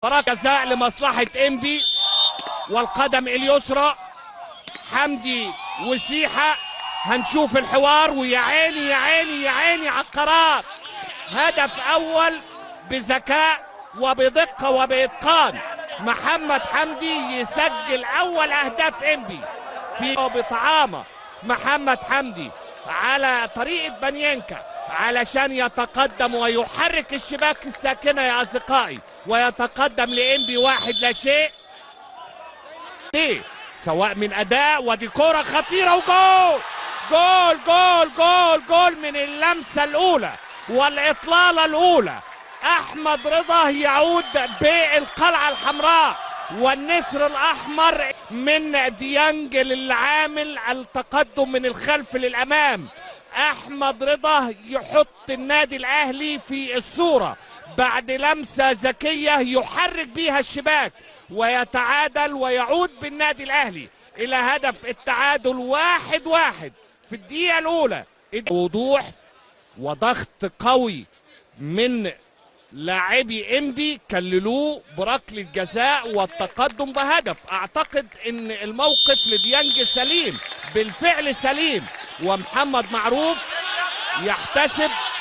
مباراة جزاء لمصلحة انبي والقدم اليسرى حمدي وسيحة. هنشوف الحوار ويا عيني يا عيني يا عيني على القرار. هدف اول بذكاء وبدقة وبإتقان. محمد حمدي يسجل اول اهداف انبي في بطعامة. محمد حمدي على طريقة بانينكا علشان يتقدم ويحرك الشباك الساكنة يا أصدقائي، ويتقدم لإنبي 1-0. سواء من أداء، ودي كرة خطيرة وجول جول جول جول جول من اللمسة الأولى والإطلالة الأولى. أحمد رضا يعود بالقلعة الحمراء والنسر الأحمر من ديانج للعامل التقدم من الخلف للأمام. أحمد رضا يحط النادي الأهلي في الصورة بعد لمسة ذكية يحرك بها الشباك ويتعادل ويعود بالنادي الأهلي إلى هدف التعادل 1-1 في الدقيقة الأولى. وضوح وضغط قوي من لاعبي انبي كللوه بركلة جزاء والتقدم بهدف. اعتقد ان الموقف لديانج سليم، بالفعل سليم، ومحمد معروف يحتسب